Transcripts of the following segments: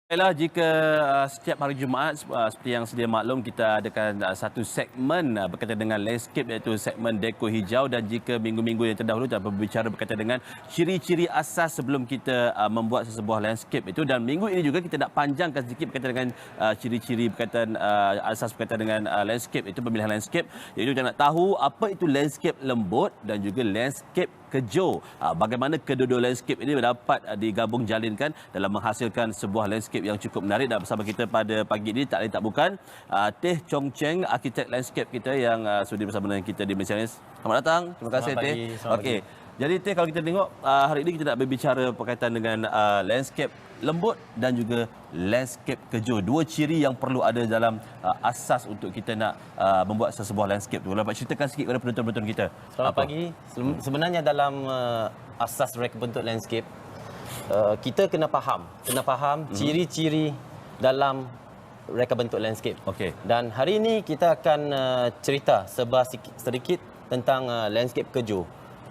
Baiklah, jika setiap hari Jumaat seperti yang sedia maklum, kita adakan satu segmen berkaitan dengan landscape, iaitu segmen Deko Hijau. Dan jika minggu-minggu yang terdahulu kita berbicara berkaitan dengan ciri-ciri asas sebelum kita membuat sesebuah landscape itu, dan minggu ini juga kita nak panjangkan sedikit berkaitan dengan ciri-ciri berkaitan asas berkaitan dengan landscape, itu pemilihan landscape, iaitu kita nak tahu apa itu landscape lembut dan juga landscape kejo. Bagaimana kedua-dua landscape ini dapat digabung jalinkan dalam menghasilkan sebuah landscape yang cukup menarik. Dan bersama kita pada pagi ini tak lain tak bukan Teh Chong Cheng, arkitek landscape kita yang sudi bersama dengan kita di Malaysia News. Selamat datang. Terima kasih Selamat Teh. pagi, selamat Okey. Jadi Teh, kalau kita tengok hari ini kita nak berbicara berkaitan dengan landscape lembut dan juga landscape kejo. Dua ciri yang perlu ada dalam asas untuk kita nak membuat sesebuah landscape tu. Dapat ceritakan sikit kepada penonton-penonton kita. Selamat pagi. Sebenarnya dalam asas reka bentuk landscape, kita kena faham ciri-ciri dalam reka bentuk landscape. Okey. Dan hari ini kita akan cerita sedikit tentang landscape kejo.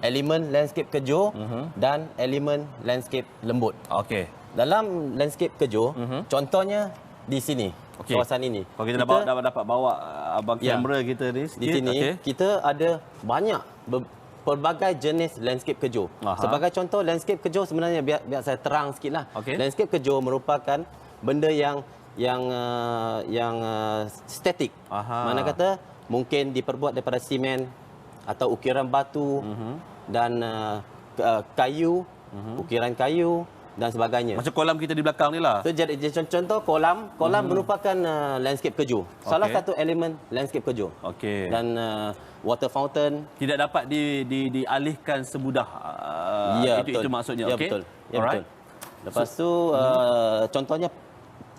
Elemen landscape kejo dan elemen landscape lembut. Okey. Dalam landscape kejo, contohnya di sini, Okey. kawasan ini. Kalau kita dapat bawa abang kamera kita ni sikit. Di sini kita ada banyak pelbagai jenis landscape kejo. Aha. Sebagai contoh, landscape kejo sebenarnya biar saya terang sikitlah. Okey. Landscape kejo merupakan benda yang statik. Aha. Mana kata mungkin diperbuat daripada simen atau ukiran batu dan kayu, ukiran kayu dan sebagainya. Macam kolam kita di belakang ni lah. So, jadi contoh kolam merupakan landscape kejo. Salah satu elemen landscape kejo. Okey. Dan water fountain. Tidak dapat dialihkan semudah. Itu maksudnya. Ya, okey. betul. Ya, Alright. betul. Lepas tu contohnya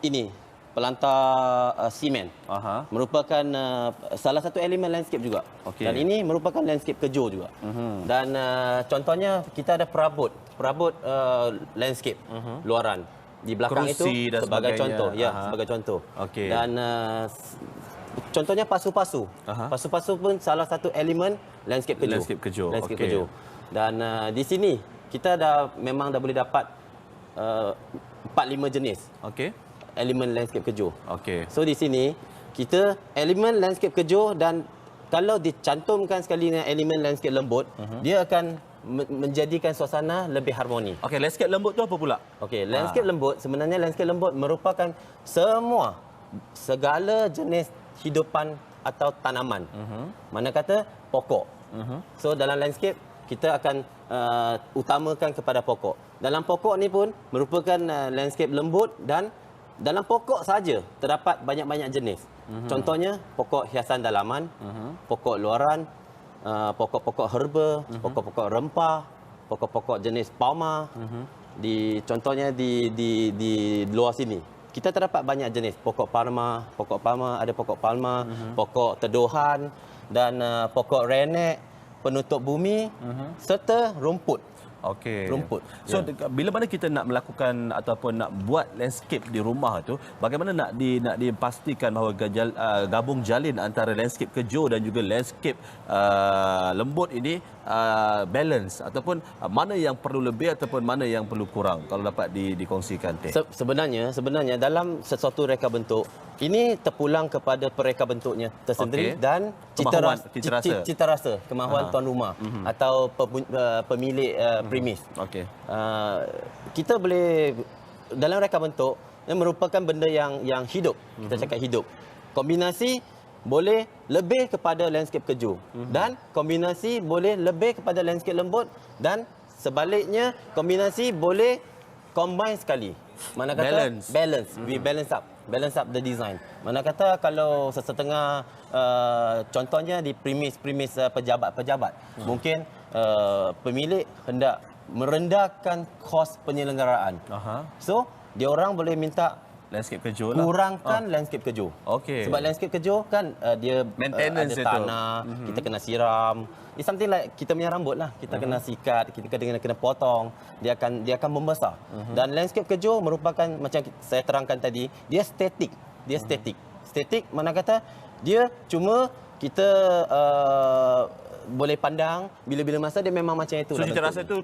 ini pelantar simen. Aha. Merupakan salah satu elemen landscape juga. Okey. Dan ini merupakan landscape kejo juga. Dan contohnya kita ada perabot landscape luaran di belakang Kerusi itu dan sebagai sebagainya. contoh. Ya, Aha. sebagai contoh. Okey. Dan contohnya pasu-pasu. Aha. Pasu-pasu pun salah satu elemen landscape kejo. Landscape kejo. Landscape Okey. kejo. Dan di sini kita memang dah boleh dapat 4-5 jenis Okey. elemen landscape kejo. Okey. So di sini kita elemen landscape kejo, dan kalau dicantumkan sekali dengan elemen landscape lembut, dia akan menjadikan suasana lebih harmoni. Okey, landscape lembut tu apa pula? Okey, landscape lembut, sebenarnya landscape lembut merupakan segala jenis hidupan atau tanaman. Mana kata pokok. So dalam landscape kita akan utamakan kepada pokok. Dalam pokok ni pun merupakan landscape lembut, dan dalam pokok saja terdapat banyak-banyak jenis. Contohnya pokok hiasan dalaman, pokok luaran, pokok-pokok herba, pokok-pokok rempah, pokok-pokok jenis palma. Contohnya di luar sini kita terdapat banyak jenis pokok palma, ada pokok palma, pokok teduhan, dan pokok renek, penutup bumi, serta rumput. Okey. Rumput. So bila mana kita nak melakukan ataupun nak buat landscape di rumah tu, bagaimana nak dipastikan bahawa gabung jalin antara landscape kejo dan juga landscape lembut ini balance, ataupun mana yang perlu lebih ataupun mana yang perlu kurang, kalau dapat dikongsikan Teh. Sebenarnya dalam sesuatu reka bentuk ini terpulang kepada pereka bentuknya tersendiri, Okey. dan Kemahuan, cita rasa. cita rasa, kemahuan tuan rumah atau pemilik premis. Okey. Kita boleh dalam reka bentuk yang merupakan benda yang hidup. Kita cakap hidup. Kombinasi boleh lebih kepada landscape kejo, dan kombinasi boleh lebih kepada landscape lembut, dan sebaliknya kombinasi boleh combine sekali. Mana kata balance. We balance up the design. Mana kata kalau sesetengah contohnya di premis pejabat, mungkin pemilik hendak merendahkan kos penyelenggaraan. Aha. So dia orang boleh minta Landscape kejo lah. kurangkan landscape kejo. Okey. Sebab landscape kejo kan dia Maintenance ada dia tu. tanah, kita kena siram. It's something like kita punya rambut lah. Kita kena sikat, kita kena potong. Dia akan membesar. Dan landscape kejo merupakan macam saya terangkan tadi, dia statik. Dia statik. Statik mana kata dia cuma kita boleh pandang bila-bila masa dia memang macam itu. So cita rasa itu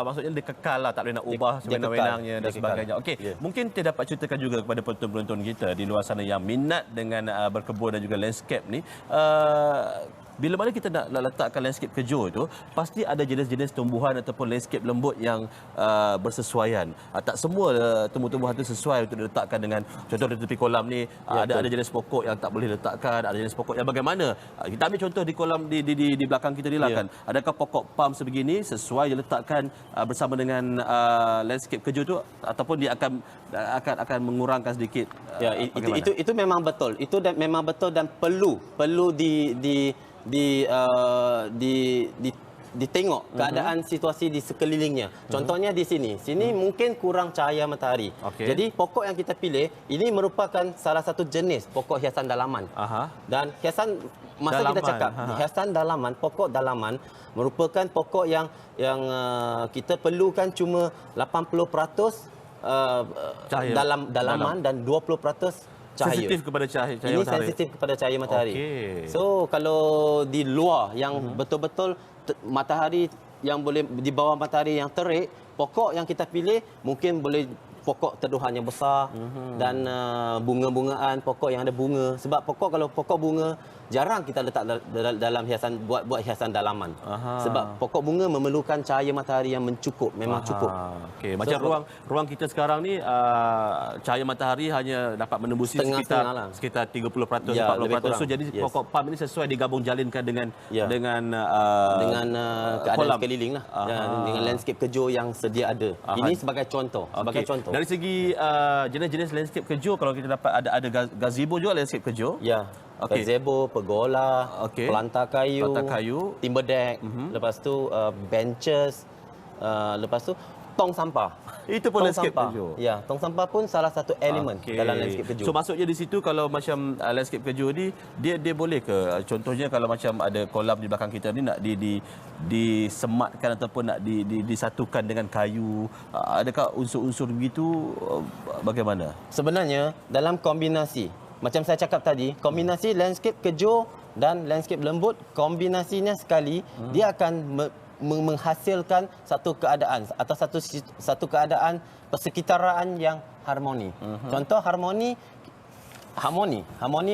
maksudnya dia kekal lah, tak boleh nak ubah Dia sewenang-wenangnya kekal. dan Dia sebagainya. Okey, Ya. mungkin kita dapat ceritakan juga kepada penonton-penonton kita di luar sana yang minat dengan berkebun dan juga landscape ni. Bila mana kita nak letakkan landscape kejo itu, pasti ada jenis-jenis tumbuhan ataupun landscape lembut yang bersesuaian. Tak semua tumbuh-tumbuhan itu sesuai untuk diletakkan dengan, contoh di tepi kolam ni, ada jenis pokok yang tak boleh letakkan, ada jenis pokok yang bagaimana. Kita ambil contoh di kolam di belakang kita ni lah kan. Adakah pokok palm sebegini sesuai diletakkan bersama dengan landscape kejo itu, ataupun dia akan mengurangkan sedikit? Ya, itu memang betul. Itu memang betul dan perlu ditengok keadaan situasi di sekelilingnya. Contohnya di sini. Sini mungkin kurang cahaya matahari. Okey. Jadi pokok yang kita pilih ini merupakan salah satu jenis pokok hiasan dalaman. Dan hiasan masa kita cakap hiasan dalaman, pokok dalaman merupakan pokok yang kita perlukan cuma 80% dalam dalaman dan 20% cahaya. Sensitif kepada cahaya Ini matahari. sensitif kepada cahaya matahari. Okey. So kalau di luar yang betul-betul matahari yang boleh di bawah matahari yang terik, pokok yang kita pilih mungkin boleh pokok teduhan yang besar dan bunga-bungaan, pokok yang ada bunga. Sebab kalau pokok bunga jarang kita letak dalam hiasan buat hiasan dalaman. Sebab pokok bunga memerlukan cahaya matahari yang mencukup, memang cukup. Okey, macam ruang kita sekarang ni cahaya matahari hanya dapat menembusi Setengah-setengah lah. sekitar 30%, Ya, 40%. lebih kurang. So jadi Yes. pokok palm ini sesuai digabung jalinkan dengan Keadaan kolam. sekeliling lah. Dengan landscape kejo yang sedia ada. Ini sebagai contoh. Sebagai Okey. contoh. Dari segi jenis-jenis landscape kejo, kalau kita dapat ada gazebo juga landscape kejo. Ya. Okey. Gazebo, pergola, Okey. pelantar kayu, timber deck, lepas tu benches, lepas tu tong sampah. Itu pun Tong landscape sampah. kejo. Ya, tong sampah pun salah satu elemen Okey. dalam landscape kejo. So maksudnya di situ kalau macam landscape kejo ni dia boleh ke, contohnya kalau macam ada kolam di belakang kita ni nak disematkan ataupun nak disatukan dengan kayu, adakah unsur-unsur begitu, bagaimana? Sebenarnya dalam kombinasi, macam saya cakap tadi, kombinasi landscape kejo dan landscape lembut, kombinasinya sekali dia akan menghasilkan satu keadaan atau satu keadaan persekitaraan yang harmoni. Contoh harmoni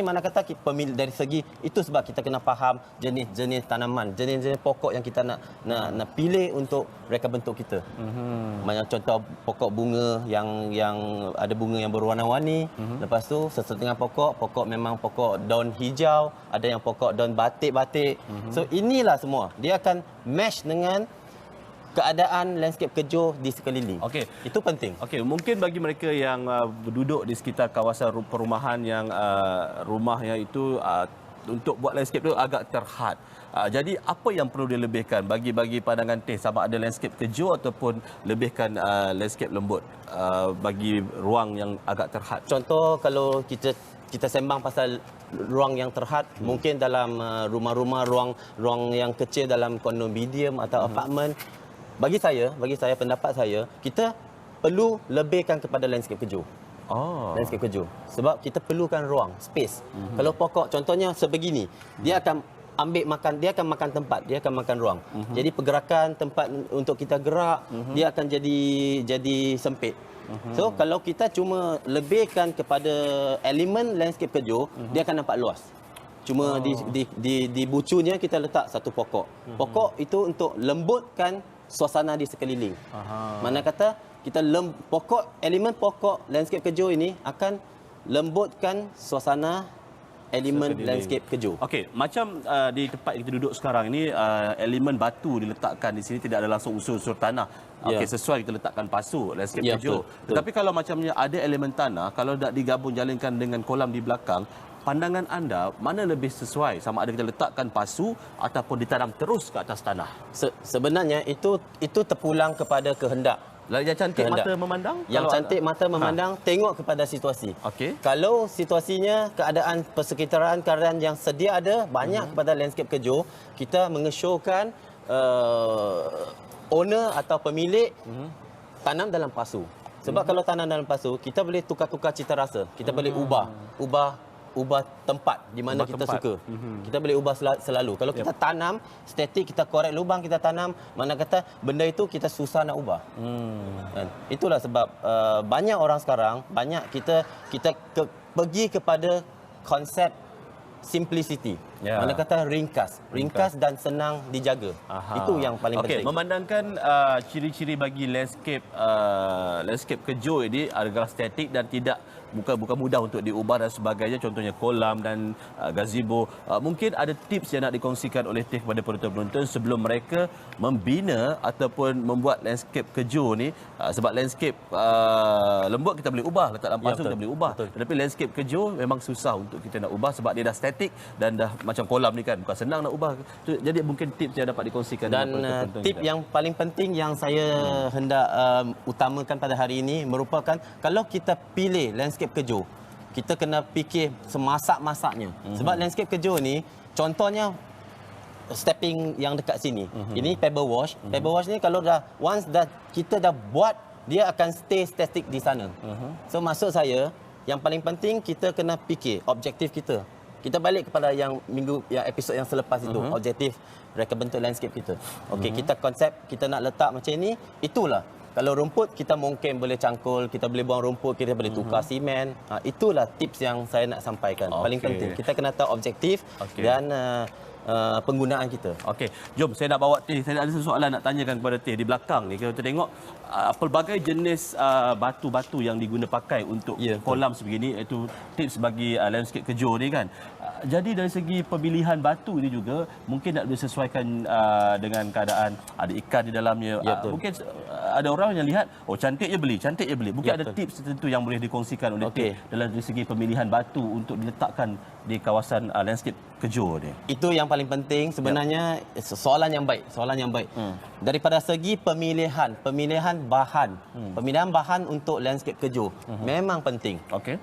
mana kata pemilih dari segi itu, sebab kita kena faham jenis-jenis tanaman, jenis-jenis pokok yang kita nak pilih untuk reka bentuk kita. Macam contoh pokok bunga yang ada bunga yang berwarna-warni. Lepas tu sesetengah pokok memang pokok daun hijau, ada yang pokok daun batik-batik. So inilah semua dia akan match dengan keadaan landscape kejo di sekeliling. Okey. Itu penting. Okey, mungkin bagi mereka yang berduduk di sekitar kawasan perumahan yang rumahnya itu untuk buat landscape itu agak terhad. Jadi apa yang perlu dilebihkan bagi pandangan Teh, sama ada landscape kejo ataupun lebihkan landscape lembut bagi ruang yang agak terhad? Contoh kalau kita sembang pasal ruang yang terhad, mungkin dalam rumah-rumah, ruang yang kecil dalam kondominium atau apartmen. Bagi saya, pendapat saya, kita perlu lebihkan kepada landscape kejo. Landscape kejo. Sebab kita perlukan ruang, space. Kalau pokok contohnya sebegini, dia akan dia akan makan tempat, dia akan makan ruang. Jadi pergerakan tempat untuk kita gerak, dia akan jadi sempit. So kalau kita cuma lebihkan kepada elemen landscape kejo, dia akan nampak luas. Cuma di bucunya kita letak satu pokok. Pokok itu untuk lembutkan suasana di sekeliling. Mana kata kita elemen pokok landscape kejo ini akan lembutkan suasana elemen landscape kejo. Okey, macam di tempat kita duduk sekarang ini, elemen batu diletakkan di sini, tidak ada langsung unsur-unsur tanah. Okey, sesuai kita letakkan pasu landscape kejo. Betul. Tetapi kalau macamnya ada elemen tanah, kalau tak digabung jalinkan dengan kolam di belakang, pandangan anda mana lebih sesuai, sama ada kita letakkan pasu ataupun ditanam terus ke atas tanah? Sebenarnya itu terpulang kepada kehendak. Yang cantik mata memandang? Yang Kalau cantik mata memandang, tengok kepada situasi. Okey. Kalau situasinya keadaan persekitaraan keadaan yang sedia ada banyak kepada landscape kejo, kita mengesyorkan owner atau pemilik tanam dalam pasu. Sebab kalau tanam dalam pasu, kita boleh tukar-tukar cita rasa. Kita boleh ubah ubah tempat di mana Ubah kita tempat. suka. Kita boleh ubah selalu. Kalau kita tanam statik, kita korek lubang, kita tanam, mana kata benda itu kita susah nak ubah. Kan? Itulah sebab banyak orang sekarang, banyak kita pergi kepada konsep simplicity. Ya. Mana kata ringkas dan senang dijaga. Aha. Itu yang paling Okey, penting. memandangkan ciri-ciri bagi landscape kejur ini adalah statik dan bukan mudah untuk diubah dan sebagainya, contohnya kolam dan gazebo. Mungkin ada tips yang nak dikongsikan oleh Teh kepada penonton-penonton sebelum mereka membina ataupun membuat landscape kejur ni, sebab landscape lembut kita boleh ubah, letak dalam pasu kita boleh ubah. Tetapi landscape kejur memang susah untuk kita nak ubah sebab dia dah statik dan dah macam kolam ni kan, bukan senang nak ubah. Jadi mungkin tips yang dapat dikongsikan Dan dengan penonton tip kita. yang paling penting yang saya hendak utamakan pada hari ini merupakan kalau kita pilih landscape kejur, kita kena fikir semasak-masaknya. Sebab landscape kejur ni contohnya stepping yang dekat sini. Ini pebble wash. Pebble wash ni kalau once kita dah buat, dia akan stay static di sana. So maksud saya yang paling penting kita kena fikir objektif kita. Kita balik kepada yang episod yang selepas itu, objektif reka bentuk landscape kita. Okey, kita konsep kita nak letak macam ini, itulah. Kalau rumput kita mungkin boleh cangkul, kita boleh buang rumput, kita boleh tukar simen. Itulah tips yang saya nak sampaikan. Paling penting kita kena tahu objektif dan penggunaan kita. Okey, jom saya nak bawa Teh. Saya ada soalan nak tanyakan kepada Teh di belakang ni. Kita tengok pelbagai jenis batu-batu yang diguna pakai untuk kolam sebegini, iaitu tips bagi landscape kejur ni kan. Jadi dari segi pemilihan batu ini juga mungkin nak disesuaikan dengan keadaan ada ikan di dalamnya. Mungkin ada orang yang lihat, oh cantik je beli. Mungkin ada tips tertentu yang boleh dikongsikan oleh Teh dalam segi pemilihan batu untuk diletakkan di kawasan landscape kejur ni. Itu yang paling penting sebenarnya. Soalan yang baik. Daripada segi pemilihan bahan. Pemilihan bahan untuk landscape kejur memang penting. Okey.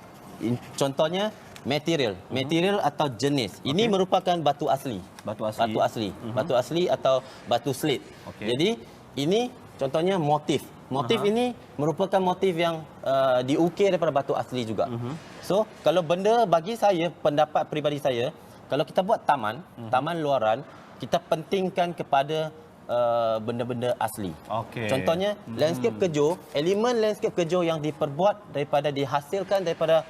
Contohnya material atau jenis. Ini merupakan batu asli. Batu asli atau batu slate. Jadi ini contohnya motif. Motif ini merupakan motif yang diukir daripada batu asli juga. So, kalau benda bagi saya, pendapat peribadi saya, kalau kita buat taman luaran, kita pentingkan kepada benda-benda asli. Contohnya landscape kejur, elemen landscape kejur yang dihasilkan daripada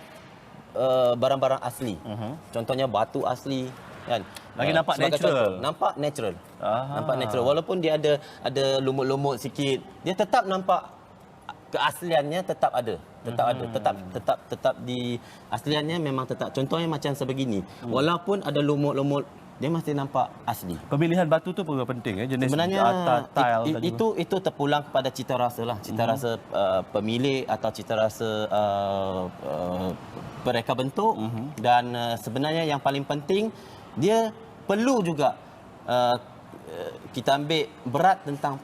barang-barang asli. Contohnya batu asli kan. Lagi nampak natural. Nampak natural. Walaupun dia ada lumut-lumut sikit, dia tetap nampak keasliannya tetap ada. Tetap di asliannya memang tetap. Contohnya macam sebegini. Walaupun ada lumut-lumut, dia masih nampak asli. Pemilihan batu tu pun penting jenis sebenarnya tile itu terpulang kepada cita rasa lah, cita rasa pemilik atau cita rasa pereka bentuk dan sebenarnya yang paling penting dia perlu juga kita ambil berat tentang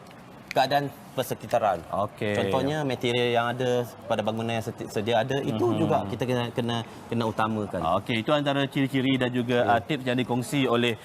keadaan persekitaran. Contohnya material yang ada pada bangunan yang sedia ada itu juga kita kena utamakan. Itu antara ciri-ciri dan juga tips yang dikongsi oleh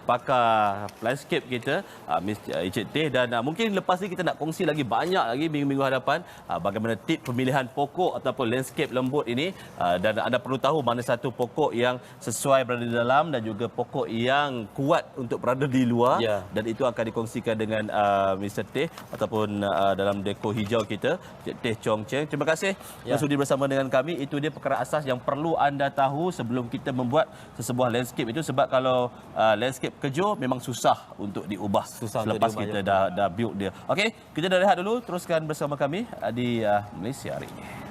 pakar landscape kita, Miss Encik Teh, dan mungkin lepas ni kita nak kongsi lagi banyak lagi minggu-minggu hadapan bagaimana tip pemilihan pokok ataupun landscape lembut ini, dan anda perlu tahu mana satu pokok yang sesuai berada di dalam dan juga pokok yang kuat untuk berada di luar, dan itu akan dikongsikan dengan Mr. Teh ataupun dalam Deko Hijau kita, Encik Teh Chong Cheng. Terima kasih yang sudi bersama dengan kami. Itu dia perkara asas yang perlu anda tahu sebelum kita membuat sesebuah landscape itu, sebab kalau landscape kejur memang susah untuk diubah selepas kita dah build dia. Okey, kita dah rehat dulu. Teruskan bersama kami di Malaysia hari ini.